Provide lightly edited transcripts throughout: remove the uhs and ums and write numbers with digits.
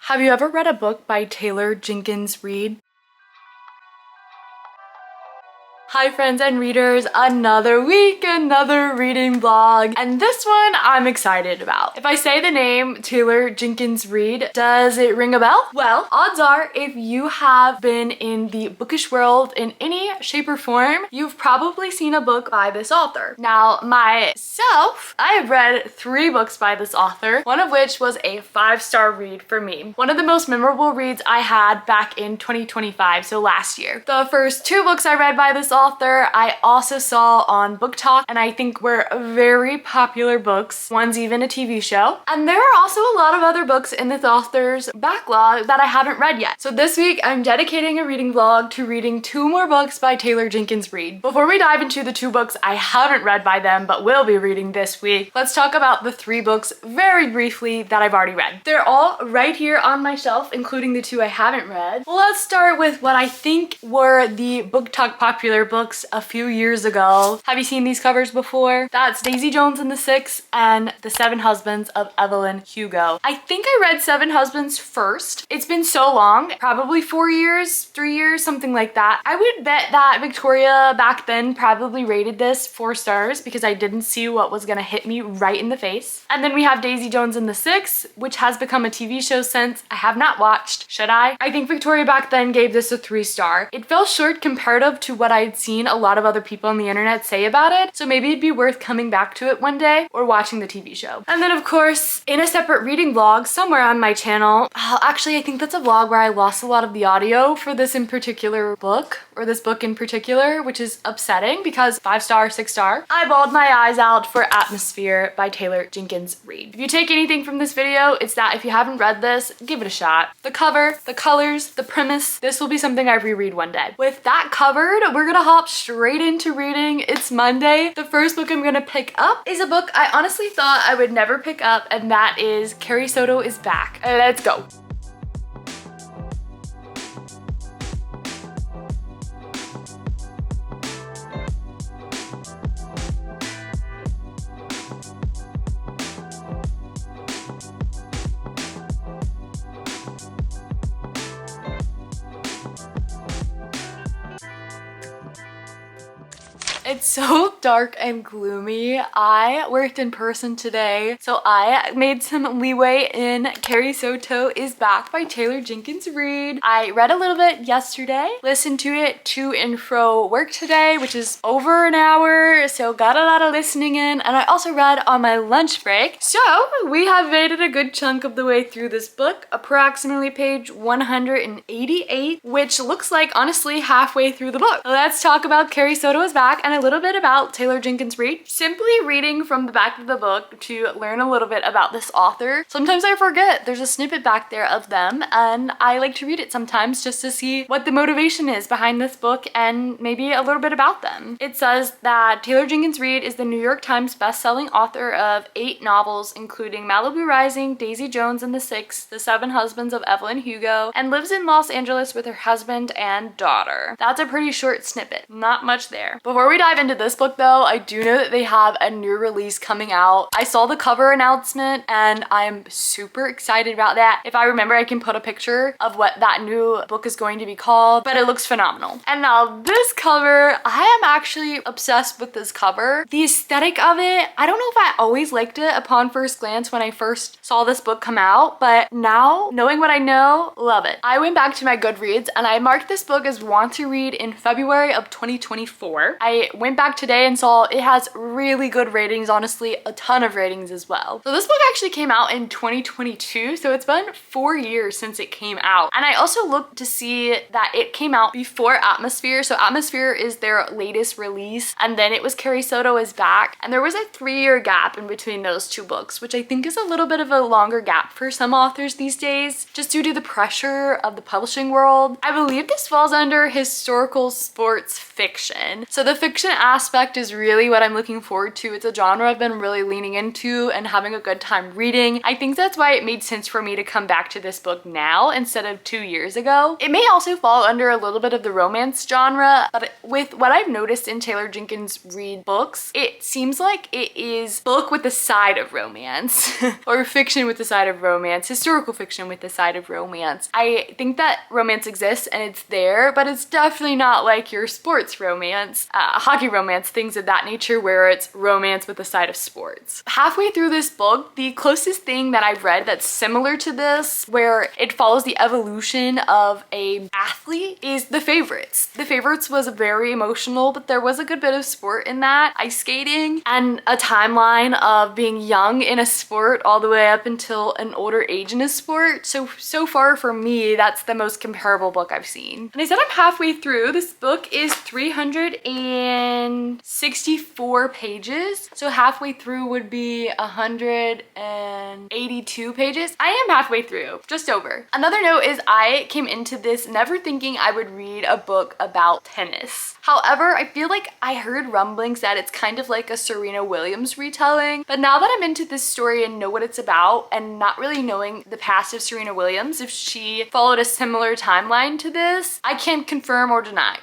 Have you ever read a book by Taylor Jenkins Reid? Hi friends and readers, another week, another reading vlog, and this one I'm excited about. If I say the name Taylor Jenkins Reid, does it ring a bell? Well, odds are if you have been in the bookish world in any shape or form, you've probably seen a book by this author. Now, myself, I have read 3 books by this author, one of which was a 5-star read for me. One of the most memorable reads I had back in 2025, so last year. The first 2 books I read by this author I also saw on Book Talk, and I think were very popular books. One's even a TV show. And there are also a lot of other books in this author's backlog that I haven't read yet. So this week I'm dedicating a reading vlog to reading 2 more books by Taylor Jenkins Reid. Before we dive into the 2 books I haven't read by them but will be reading this week, let's talk about the 3 books very briefly that I've already read. They're all right here on my shelf, including the 2 I haven't read. Let's start with what I think were the Book Talk popular books a few years ago. Have you seen these covers before? That's Daisy Jones and the Six and The 7 Husbands of Evelyn Hugo. I think I read 7 Husbands first. It's been so long, probably 4 years, 3 years, something like that. I would bet that Victoria back then probably rated this 4 stars because I didn't see what was gonna hit me right in the face. And then we have Daisy Jones and the Six, which has become a TV show since. I have not watched. Should I? I think Victoria back then gave this a 3-star. It fell short comparative to what I'd seen a lot of other people on the internet say about it, so maybe it'd be worth coming back to it one day or watching the TV show. And then of course, in a separate reading vlog somewhere on my channel, actually I think that's a vlog where I lost a lot of the audio for this in particular book, or this book in particular, which is upsetting because 5-star, 6-star. I bawled my eyes out for Atmosphere by Taylor Jenkins Reid. If you take anything from this video, it's that if you haven't read this, give it a shot. The cover, the colors, the premise, this will be something I reread one day. With that covered, we're gonna hop straight into reading. It's Monday. The first book I'm gonna pick up is a book I honestly thought I would never pick up, and that is Carrie Soto is Back. Let's go. It's so dark and gloomy. I worked in person today, so I made some leeway in Carrie Soto is Back by Taylor Jenkins Reid. I read a little bit yesterday, listened to it to and fro work today, which is over an hour, so got a lot of listening in, and I also read on my lunch break. So we have made it a good chunk of the way through this book, approximately page 188, which looks like honestly halfway through the book. Let's talk about Carrie Soto is Back and a little bit about Taylor Jenkins Reid. Simply reading from the back of the book to learn a little bit about this author. Sometimes I forget there's a snippet back there of them, and I like to read it sometimes just to see what the motivation is behind this book and maybe a little bit about them. It says that Taylor Jenkins Reid is the New York Times best-selling author of 8 novels, including Malibu Rising, Daisy Jones and the Six, The 7 Husbands of Evelyn Hugo, and lives in Los Angeles with her husband and daughter. That's a pretty short snippet. Not much there. Before we dive into this book though, I do know that they have a new release coming out. I saw the cover announcement and I'm super excited about that. If I remember, I can put a picture of what that new book is going to be called, but it looks phenomenal. And now this cover, I am actually obsessed with this cover. The aesthetic of it, I don't know if I always liked it upon first glance when I first saw this book come out, but now, knowing what I know, love it. I went back to my Goodreads and I marked this book as want to read in February of 2024. I went back today and saw it has really good ratings, honestly, a ton of ratings as well. So this book actually came out in 2022, so it's been 4 years since it came out. And I also looked to see that it came out before Atmosphere. So Atmosphere is their latest release, and then it was Carrie Soto is Back. And there was a 3-year gap in between those 2 books, which I think is a little bit of a longer gap for some authors these days, just due to the pressure of the publishing world. I believe this falls under historical sports fiction. So the fiction fiction aspect is really what I'm looking forward to. It's a genre I've been really leaning into and having a good time reading. I think that's why it made sense for me to come back to this book now instead of 2 years ago. It may also fall under a little bit of the romance genre, but with what I've noticed in Taylor Jenkins Reid books, it seems like it is book with a side of romance or fiction with a side of romance, historical fiction with a side of romance. I think that romance exists and it's there, but it's definitely not like your sports romance, hockey romance, things of that nature where it's romance with a side of sports. Halfway through this book, the closest thing that I've read that's similar to this, where it follows the evolution of a athlete, is The Favorites. The Favorites was very emotional, but there was a good bit of sport in that, ice skating, and a timeline of being young in a sport all the way up until an older age in a sport. So far for me, that's the most comparable book I've seen. And I said I'm halfway through. This book is 364 pages. So halfway through would be 182 pages. I am halfway through, just over. Another note is I came into this never thinking I would read a book about tennis. However, I feel like I heard rumblings that it's kind of like a Serena Williams retelling. But now that I'm into this story and know what it's about, and not really knowing the past of Serena Williams, if she followed a similar timeline to this, I can't confirm or deny.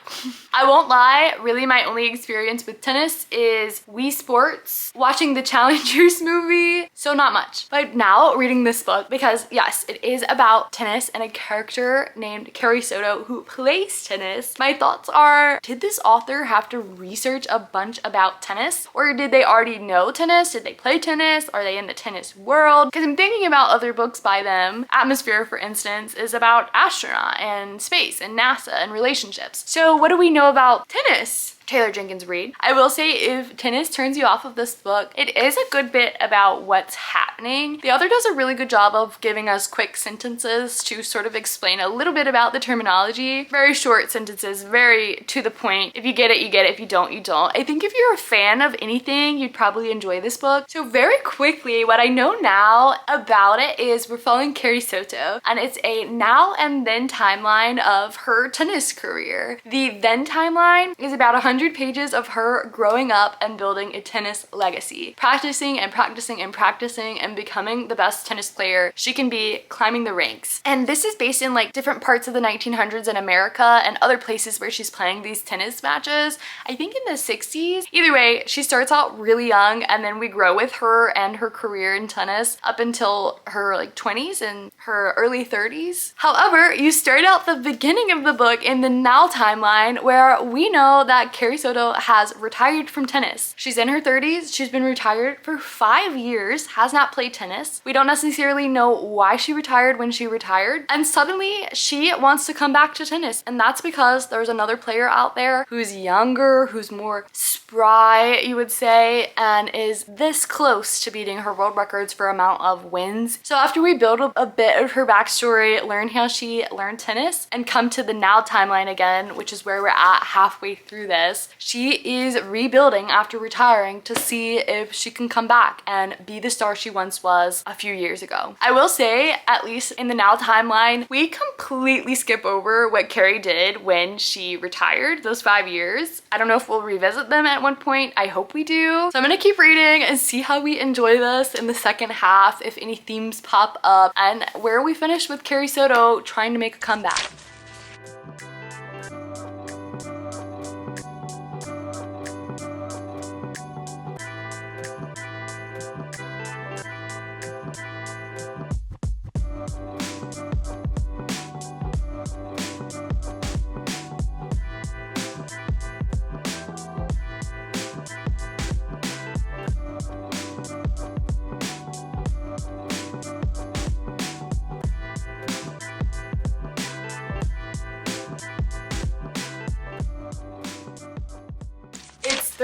I won't lie, really my only experience with tennis is Wii Sports, watching the Challengers movie, so not much. But now reading this book, because yes, it is about tennis and a character named Carrie Soto who plays tennis, my thoughts are, did this author have to research a bunch about tennis? Or did they already know tennis? Did they play tennis? Are they in the tennis world? Because I'm thinking about other books by them. Atmosphere, for instance, is about astronaut and space and NASA and relationships. So what do we know about tennis? Taylor Jenkins Reid. I will say, if tennis turns you off of this book, it is a good bit about what's happening. The author does a really good job of giving us quick sentences to sort of explain a little bit about the terminology. Very short sentences, very to the point. If you get it, you get it. If you don't, you don't. I think if you're a fan of anything, you'd probably enjoy this book. So very quickly, what I know now about it is we're following Carrie Soto, and it's a now and then timeline of her tennis career. The then timeline is about 100 pages of her growing up and building a tennis legacy, practicing and practicing and practicing and becoming the best tennis player she can be, climbing the ranks. And this is based in like different parts of the 1900s in America and other places where she's playing these tennis matches. I think in the 60s. Either way, she starts out really young and then we grow with her and her career in tennis up until her like 20s and her early 30s. However, you start out the beginning of the book in the now timeline where we know that Carrie Soto has retired from tennis. She's in her 30s. She's been retired for 5 years, has not played tennis. We don't necessarily know why she retired when she retired. And suddenly she wants to come back to tennis. And that's because there's another player out there who's younger, who's more spry, you would say, and is this close to beating her world records for amount of wins. So after we build a bit of her backstory, learn how she learned tennis, and come to the now timeline again, which is where we're at halfway through this, she is rebuilding after retiring to see if she can come back and be the star she once was a few years ago. I will say, at least in the now timeline, we completely skip over what Carrie did when she retired, those 5 years. I don't know if we'll revisit them at one point. I hope we do. So I'm gonna keep reading and see how we enjoy this in the second half, if any themes pop up, and where we finish with Carrie Soto trying to make a comeback.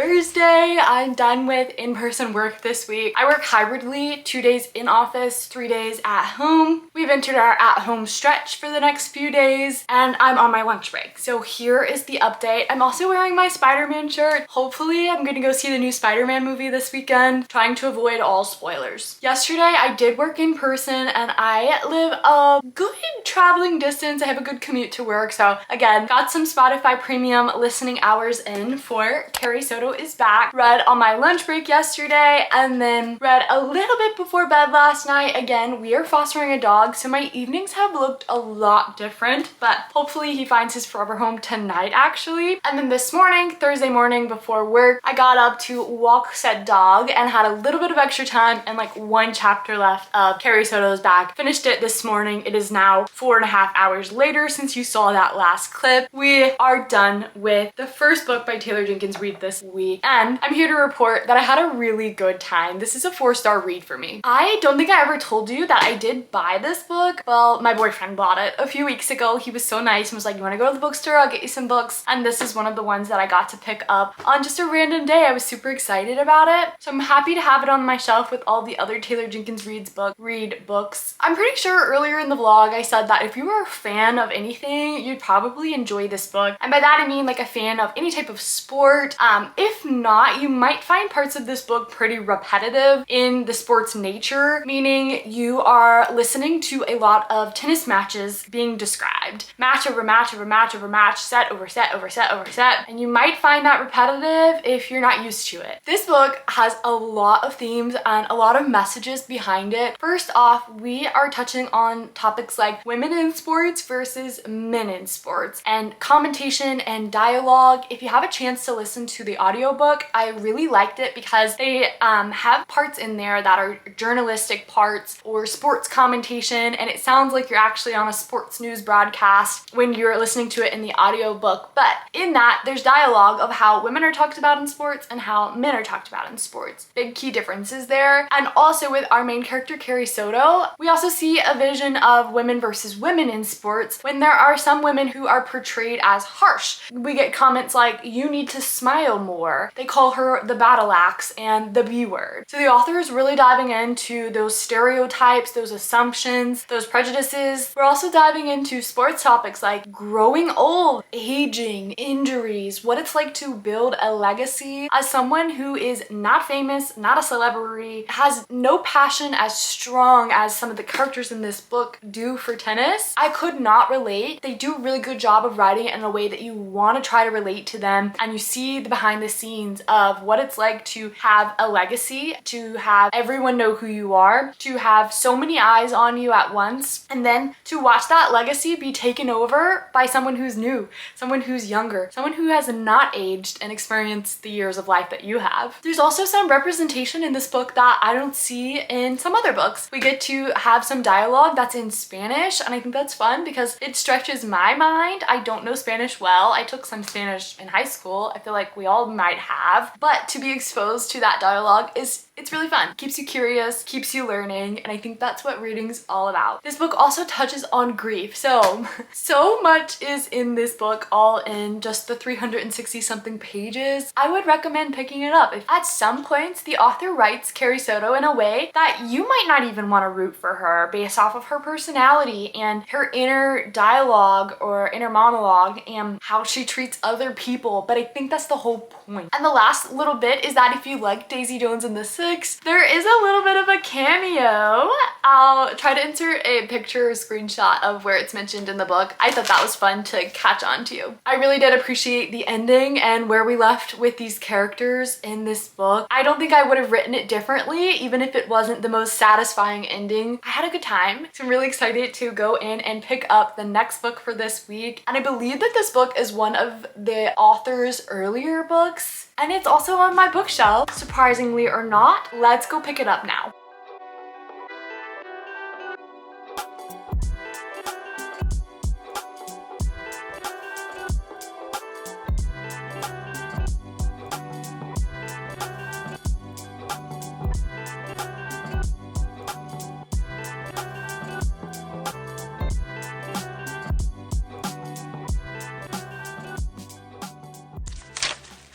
Thursday. I'm done with in-person work this week. I work hybridly, 2 days in office, 3 days at home. We've entered our at-home stretch for the next few days and I'm on my lunch break. So here is the update. I'm also wearing my Spider-Man shirt. Hopefully I'm gonna go see the new Spider-Man movie this weekend, trying to avoid all spoilers. Yesterday I did work in person and I live a good traveling distance. I have a good commute to work. So again, got some Spotify premium listening hours in for Carrie Soto is Back. Read on my lunch break yesterday and then read a little bit before bed last night. Again, we are fostering a dog, so my evenings have looked a lot different, but hopefully he finds his forever home tonight actually. And then this morning, Thursday morning before work, I got up to walk said dog and had a little bit of extra time and like 1 chapter left of Carrie Soto's Back. Finished it this morning. It is now 4.5 hours later since you saw that last clip. We are done with the first book by Taylor Jenkins Reid this week and I'm here to report that I had a really good time. This is a 4-star read for me. I don't think I ever told you that I did buy this book. Well, my boyfriend bought it a few weeks ago. He was so nice and was like, you want to go to the bookstore? I'll get you some books. And this is one of the ones that I got to pick up on just a random day. I was super excited about it. So I'm happy to have it on my shelf with all the other Taylor Jenkins Reid's read books. I'm pretty sure earlier in the vlog I said that if you were a fan of anything, you'd probably enjoy this book. And by that I mean like a fan of any type of sport. If not, you might find parts of this book pretty repetitive in the sport's nature, meaning you are listening to a lot of tennis matches being described. Match over match over match over match, set over set over set over set, and you might find that repetitive if you're not used to it. This book has a lot of themes and a lot of messages behind it. First off, we are touching on topics like women in sports versus men in sports and commentation and dialogue. If you have a chance to listen to the audiobook, I really liked it because they have parts in there that are journalistic parts or sports commentation, and it sounds like you're actually on a sports news broadcast when you're listening to it in the audiobook. But in that, there's dialogue of how women are talked about in sports and how men are talked about in sports. Big key differences there. And also with our main character, Carrie Soto, we also see a vision of women versus women in sports when there are some women who are portrayed as harsh. We get comments like, you need to smile more. They call her the battle axe and the B word. So the author is really diving into those stereotypes, those assumptions, those prejudices. We're also diving into sports topics like growing old, aging, injuries, what it's like to build a legacy as someone who is not famous, not a celebrity, has no passion as strong as some of the characters in this book do for tennis. I could not relate. They do a really good job of writing it in a way that you want to try to relate to them, and you see the behind the scenes of what it's like to have a legacy, to have everyone know who you are, to have so many eyes on you at once, and then to watch that legacy be taken over by someone who's new, someone who's younger, someone who has not aged and experienced the years of life that you have. There's also some representation in this book that I don't see in some other books. We get to have some dialogue that's in Spanish, and I think that's fun because it stretches my mind. I don't know Spanish well. I took some Spanish in high school. I feel like we all might have, but to be exposed to that dialogue it's really fun. Keeps you curious, keeps you learning, and I think that's what reading's all about. This book also touches on grief. So much is in this book, all in just the 360 something pages. I would recommend picking it up. If at some points the author writes Carrie Soto in a way that you might not even want to root for her based off of her personality and her inner dialogue or inner monologue and how she treats other people, but I think that's the whole point. And the last little bit is that if you like Daisy Jones and the Six, there is a little bit of a cameo. I'll try to insert a picture or screenshot of where it's mentioned in the book. I thought that was fun to catch on to. I really did appreciate the ending and where we left with these characters in this book. I don't think I would have written it differently, even if it wasn't the most satisfying ending. I had a good time, so I'm really excited to go in and pick up the next book for this week. And I believe that this book is one of the author's earlier books, and it's also on my bookshelf, surprisingly or not. Let's go pick it up now.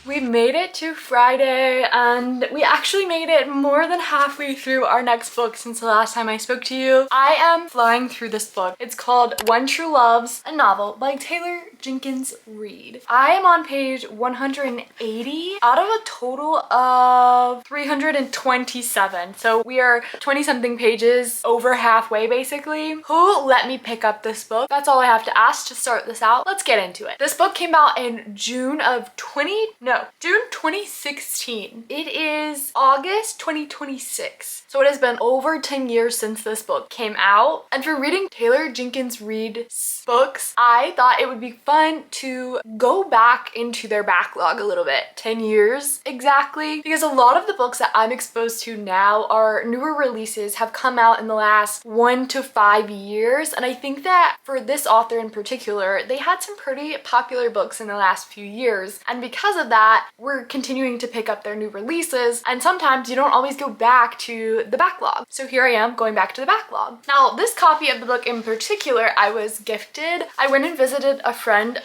We made it to Friday and we actually made it more than halfway through our next book since the last time I spoke to you. I am flying through this book. It's called One True Loves, a novel by Taylor Jenkins Reid. I am on page 180 out of a total of 327. So we are 20 something pages over halfway basically. Who let me pick up this book? That's all I have to ask to start this out. Let's get into it. This book came out in June 2016. It is August 2026. So it has been over 10 years since this book came out. And for reading Taylor Jenkins Reid's books, I thought it would be fun to go back into their backlog a little bit. 10 years exactly. Because a lot of the books that I'm exposed to now are newer releases, have come out in the last 1 to 5 years. And I think that for this author in particular, they had some pretty popular books in the last few years. And because of that, we're continuing to pick up their new releases. And sometimes you don't always go back to the backlog. So here I am going back to the backlog. Now, this copy of the book in particular, I was gifted. I went and visited a friend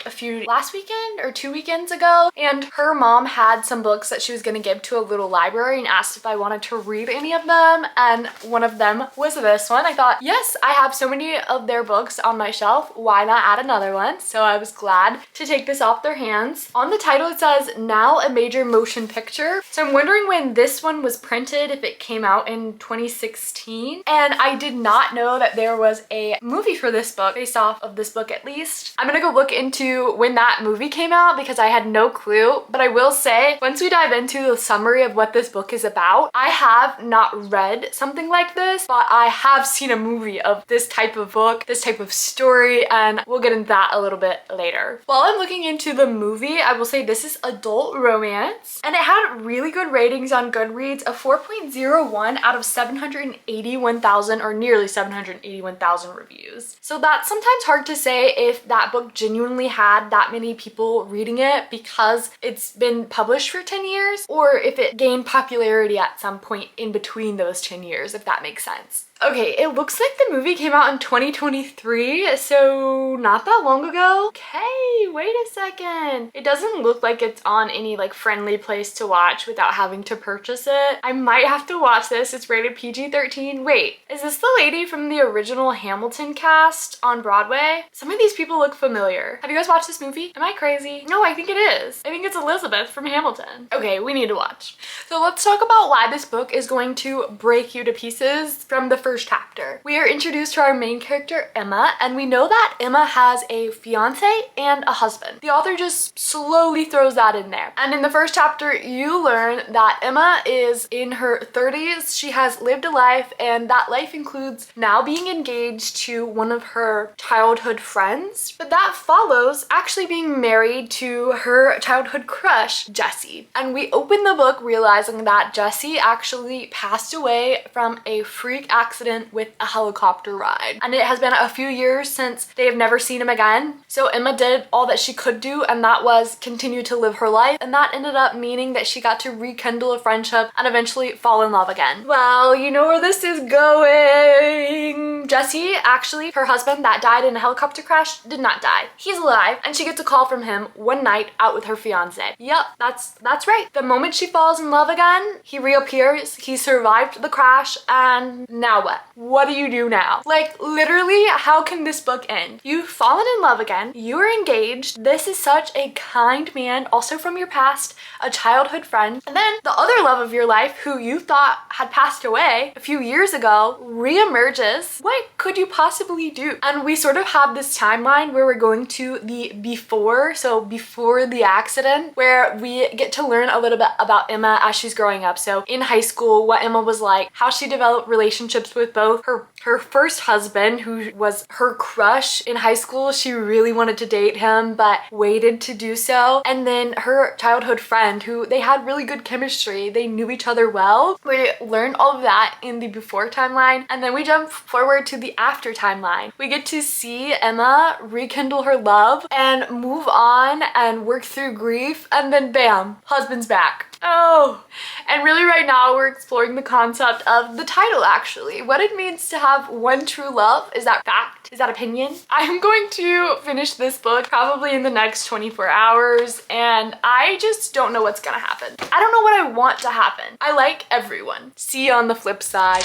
last weekend or 2 weekends ago, and her mom had some books that she was going to give to a little library and asked if I wanted to read any of them, and one of them was this one. I thought, yes, I have so many of their books on my shelf, why not add another one? So I was glad to take this off their hands. On the title it says, now a major motion picture. So I'm wondering when this one was printed, if it came out in 2016. And I did not know that there was a movie for this book, based off of this book at least. I'm gonna go look into when that movie came out because I had no clue. But I will say, once we dive into the summary of what this book is about, I have not read something like this, but I have seen a movie of this type of book, this type of story, and we'll get into that a little bit later. While I'm looking into the movie, I will say this is adult romance, and it had really good ratings on Goodreads, a 4.01 out of 781,000 or nearly 781,000 reviews. So that's sometimes hard to say if that book genuinely had that many people reading it because it's been published for 10 years, or if it gained popularity at some point in between those 10 years, if that makes sense. Okay, it looks like the movie came out in 2023, so not that long ago. Okay, wait a second. It doesn't look like it's on any like friendly place to watch without having to purchase it. I might have to watch this. It's rated PG-13. Wait, is this the lady from the original Hamilton cast on Broadway? Some of these people look familiar. Have you guys watched this movie? Am I crazy? No, I think it is. I think it's Elizabeth from Hamilton. Okay, we need to watch. So let's talk about why this book is going to break you to pieces from the first chapter. We are introduced to our main character, Emma, and we know that Emma has a fiance and a husband. The author just slowly throws that in there. And in the first chapter, you learn that Emma is in her 30s. She has lived a life, and that life includes now being engaged to one of her childhood friends. But that follows actually being married to her childhood crush, Jessie. And we open the book realizing that Jessie actually passed away from a freak accident with a helicopter ride. And it has been a few years since they have never seen him again. So Emma did all that she could do, and that was continue to live her life. And that ended up meaning that she got to rekindle a friendship and eventually fall in love again. Well, you know where this is going. Jessie, actually, her husband that died in a helicopter crash, did not die. He's alive, and she gets a call from him one night out with her fiance. Yep, that's right. The moment she falls in love again, he reappears, he survived the crash, and now what? What do you do now? Like, literally, how can this book end? You've fallen in love again, you are engaged, this is such a kind man, also from your past, a childhood friend, and then the other love of your life, who you thought had passed away a few years ago, reemerges. What could you possibly do? And we sort of have this timeline where we're going to the before, so before the accident, where we get to learn a little bit about Emma as she's growing up. So in high school, what Emma was like, how she developed relationships with both her first husband, who was her crush in high school. She really wanted to date him, but waited to do so. And then her childhood friend, who they had really good chemistry. They knew each other well. We learned all of that in the before timeline. And then we jump forward to the after timeline. We get to see Emma rekindle her love and move on and work through grief. And then bam, husband's back. Oh, and really right now we're exploring the concept of the title actually. what it means to have one true love. Is that fact? Is that opinion? I'm going to finish this book probably in the next 24 hours, and I just don't know what's gonna happen. I don't know what I want to happen. I like everyone. See you on the flip side.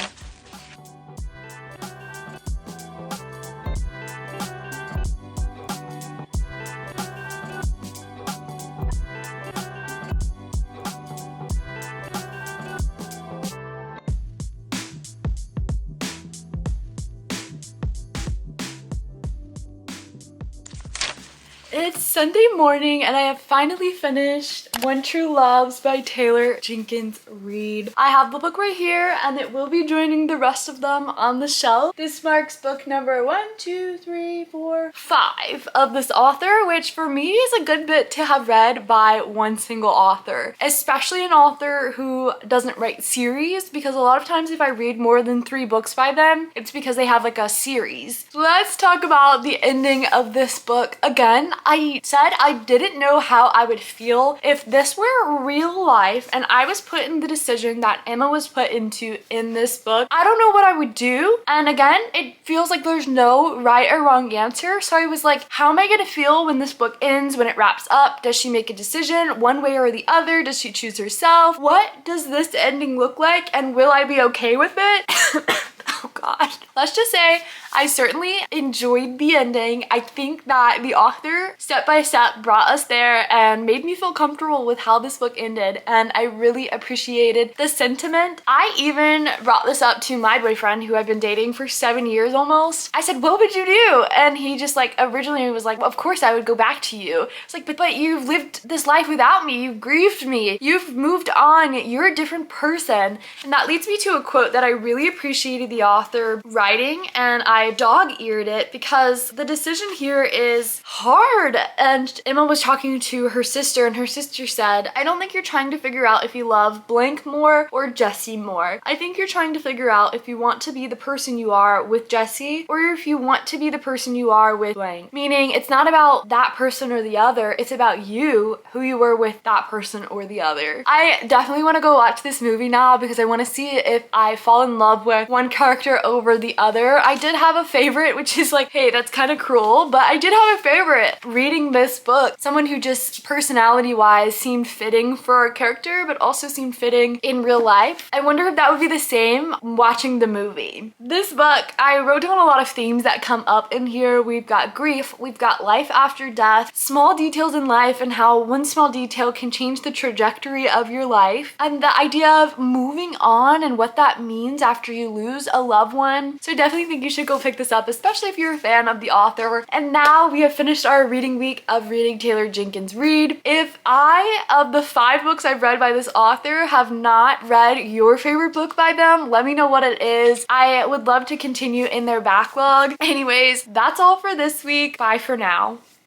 It's Sunday morning and I have finally finished One True Loves by Taylor Jenkins Reid. I have the book right here and it will be joining the rest of them on the shelf. This marks book number 5 of this author, which for me is a good bit to have read by one single author, especially an author who doesn't write series, because a lot of times if I read more than 3 books by them, it's because they have like a series. Let's talk about the ending of this book. Again, I said I didn't know how I would feel if this were real life and I was put in the decision that Emma was put into in this book. I don't know what I would do. And again, it feels like there's no right or wrong answer. So I was like, how am I gonna feel when this book ends, when it wraps up? Does she make a decision one way or the other? Does she choose herself? What does this ending look like? And will I be okay with it? Oh God. Let's just say I certainly enjoyed the ending. I think that the author step by step brought us there and made me feel comfortable with how this book ended, and I really appreciated the sentiment. I even brought this up to my boyfriend, who I've been dating for 7 years almost. I said, what would you do? And he just like originally was like, well, of course I would go back to you. It's like, but you've lived this life without me. You've grieved me. You've moved on. You're a different person. And that leads me to a quote that I really appreciated the author writing, and I dog-eared it because the decision here is hard. And Emma was talking to her sister, and her sister said, I don't think you're trying to figure out if you love blank more or Jesse more. I think you're trying to figure out if you want to be the person you are with Jesse or if you want to be the person you are with blank. Meaning it's not about that person or the other, it's about you, who you were with that person or the other. I definitely want to go watch this movie now because I want to see if I fall in love with one character over the other. I did have a favorite, which is like, hey, that's kind of cruel, but I did have a favorite reading this book. Someone who just personality-wise seemed fitting for a character, but also seemed fitting in real life. I wonder if that would be the same watching the movie. This book, I wrote down a lot of themes that come up in here. We've got grief, we've got life after death, small details in life and how one small detail can change the trajectory of your life, and the idea of moving on and what that means after you lose a loved one. So I definitely think you should go pick this up, especially if you're a fan of the author. And now we have finished our reading week of reading Taylor Jenkins Reid. If I, of the 5 books I've read by this author, have not read your favorite book by them, let me know what it is. I would love to continue in their backlog. Anyways, that's all for this week. Bye for now.